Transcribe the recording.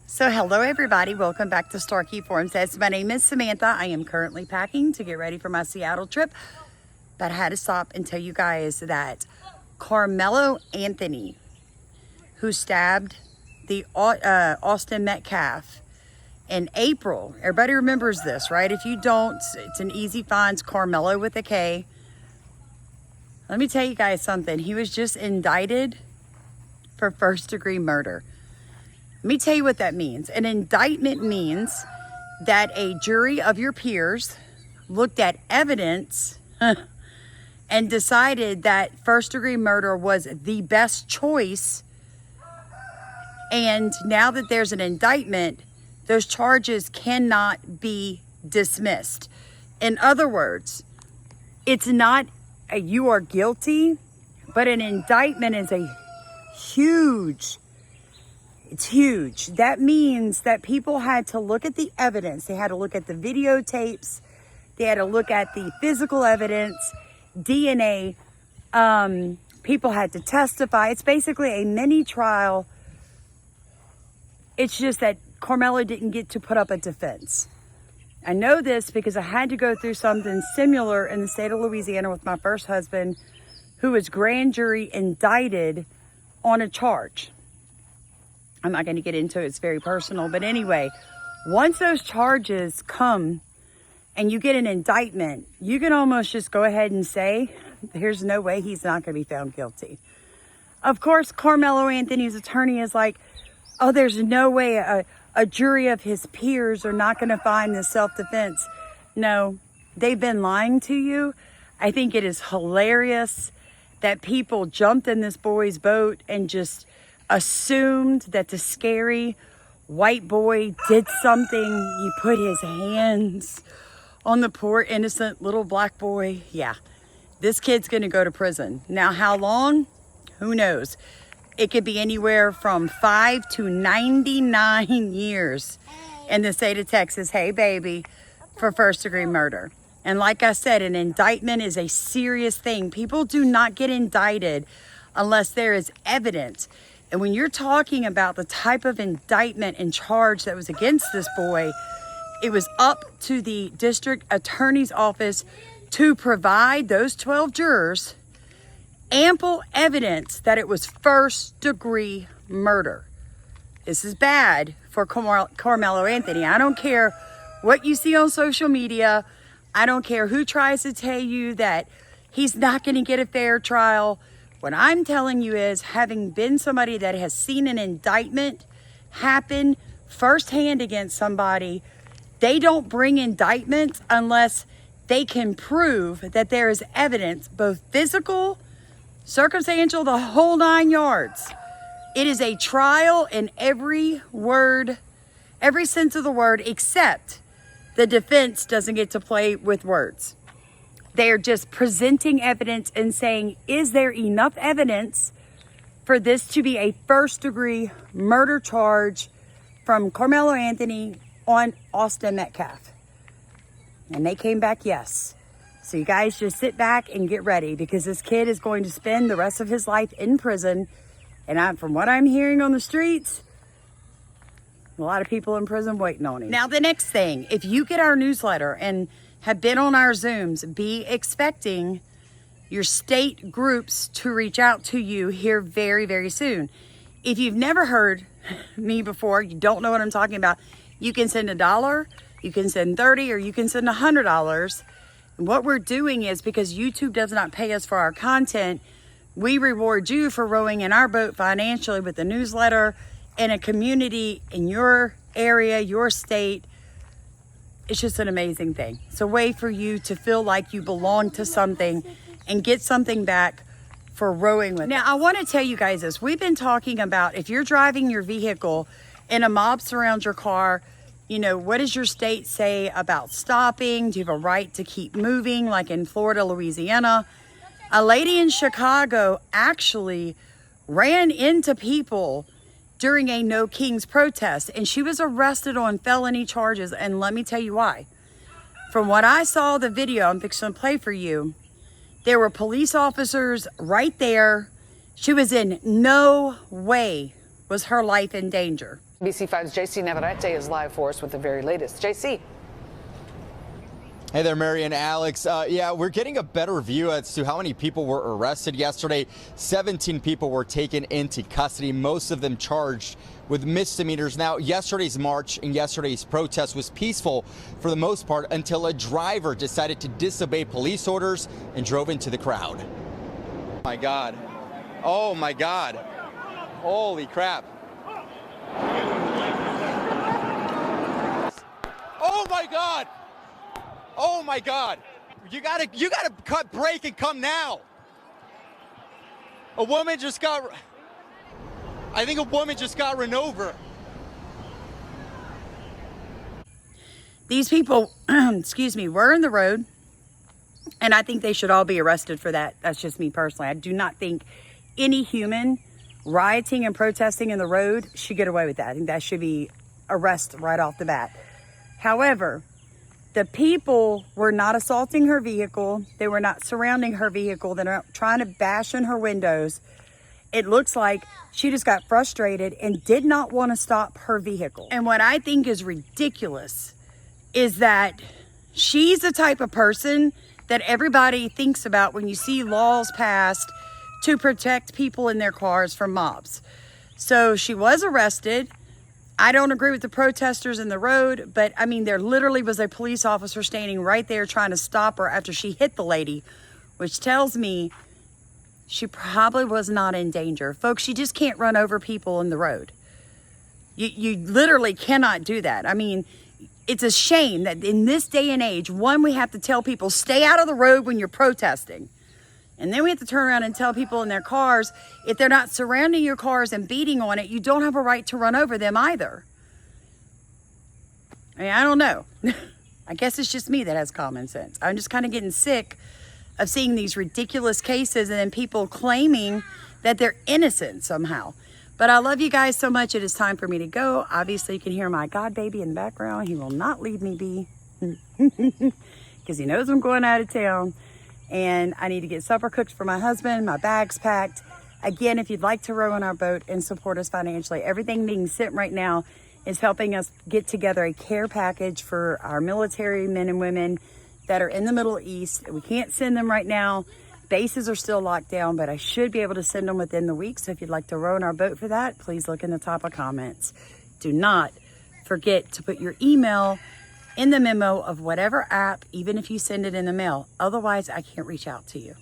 So hello everybody, welcome back to Starkey Forum Says. My name is Samantha. I am currently packing to get ready for my Seattle trip, but I had to stop and tell you guys that Karmelo Anthony, who stabbed the Austin Metcalf in April, everybody remembers this, right? If you don't, it's an easy find. It's Carmelo with a K. Let me tell you guys something. He was just indicted for first-degree murder. Let me tell you what that means. An indictment means that a jury of your peers looked at evidence and decided that first-degree murder was the best choice. And now that there's an indictment, those charges cannot be dismissed. In other words, it's not a you are guilty, but an indictment is it's huge. That means that people had to look at the evidence. They had to look at the videotapes. They had to look at the physical evidence, DNA. People had to testify. It's basically a mini trial. It's just that Carmelo didn't get to put up a defense. I know this because I had to go through something similar in the state of Louisiana with my first husband, who was grand jury indicted on a charge. I'm not going to get into it. It's very personal. But anyway, once those charges come and you get an indictment, you can almost just go ahead and say, there's no way he's not going to be found guilty. Of course, Karmelo Anthony's attorney is like, oh, there's no way a jury of his peers are not going to find this self-defense. No, they've been lying to you. I think it is hilarious that people jumped in this boy's boat and just assumed that the scary white boy did something. You put his hands on the poor innocent little black boy. Yeah, this kid's gonna go to prison. Now, how long? Who knows? It could be anywhere from 5 to 99 years in the state of Texas, hey baby, for first-degree murder. And like I said, an indictment is a serious thing. People do not get indicted unless there is evidence. And when you're talking about the type of indictment and charge that was against this boy, it was up to the district attorney's office to provide those 12 jurors ample evidence that it was first-degree murder. This is bad for Carmelo Anthony. I don't care what you see on social media. I don't care who tries to tell you that he's not going to get a fair trial. What I'm telling you is, having been somebody that has seen an indictment happen firsthand against somebody, they don't bring indictments unless they can prove that there is evidence, both physical, circumstantial, the whole 9 yards. It is a trial in every word, every sense of the word, except the defense doesn't get to play with words. They're just presenting evidence and saying, is there enough evidence for this to be a first-degree murder charge from Carmelo Anthony on Austin Metcalf? And they came back yes. So you guys just sit back and get ready, because this kid is going to spend the rest of his life in prison. And from what I'm hearing on the streets, a lot of people in prison waiting on him. Now, the next thing, if you get our newsletter and have been on our Zooms, be expecting your state groups to reach out to you here very, very soon. If you've never heard me before, you don't know what I'm talking about, you can send $1, you can send $30, or you can send $100. And what we're doing is, because YouTube does not pay us for our content, we reward you for rowing in our boat financially with a newsletter and a community in your area, your state. It's just an amazing thing. It's a way for you to feel like you belong to something and get something back for rowing with. Now, I want to tell you guys this. We've been talking about, if you're driving your vehicle and a mob surrounds your car, you know, what does your state say about stopping? Do you have a right to keep moving, like in Florida, Louisiana? A lady in Chicago actually ran into people during a No Kings protest, and she was arrested on felony charges. And let me tell you why. From what I saw the video, I'm fixing to play for you, there were police officers right there. She was in no way was her life in danger. BC5's JC Navarrete is live for us with the very latest. JC. Hey there, Mary and Alex. Yeah, we're getting a better view as to how many people were arrested yesterday. 17 people were taken into custody, most of them charged with misdemeanors. Now, yesterday's march and yesterday's protest was peaceful for the most part until a driver decided to disobey police orders and drove into the crowd. Oh my God. Oh my God. Holy crap. Oh my God. Oh my God. You gotta cut break and come now. I think a woman just got run over. These people, excuse me, were in the road, and I think they should all be arrested for that. That's just me personally. I do not think any human rioting and protesting in the road should get away with that. I think that should be arrest right off the bat. However, the people were not assaulting her vehicle. They were not surrounding her vehicle. They're not trying to bash in her windows. It looks like she just got frustrated and did not want to stop her vehicle. And what I think is ridiculous is that she's the type of person that everybody thinks about when you see laws passed to protect people in their cars from mobs. So she was arrested. I don't agree with the protesters in the road, but I mean, there literally was a police officer standing right there trying to stop her after she hit the lady, which tells me she probably was not in danger. Folks, you just can't run over people in the road. You literally cannot do that. I mean, it's a shame that in this day and age, one, we have to tell people, stay out of the road when you're protesting. And then we have to turn around and tell people in their cars, if they're not surrounding your cars and beating on it, you don't have a right to run over them either. I mean, I don't know. I guess it's just me that has common sense. I'm just kind of getting sick of seeing these ridiculous cases and then people claiming that they're innocent somehow. But I love you guys so much. It is time for me to go. Obviously, you can hear my God baby in the background. He will not leave me be because he knows I'm going out of town. And I need to get supper cooked for my husband, my bags packed. Again, if you'd like to row on our boat and support us financially, everything being sent right now is helping us get together a care package for our military men and women that are in the Middle East. We can't send them right now. Bases are still locked down, but I should be able to send them within the week. So if you'd like to row on our boat for that, please look in the top of comments. Do not forget to put your email in the memo of whatever app, even if you send it in the mail. Otherwise, I can't reach out to you.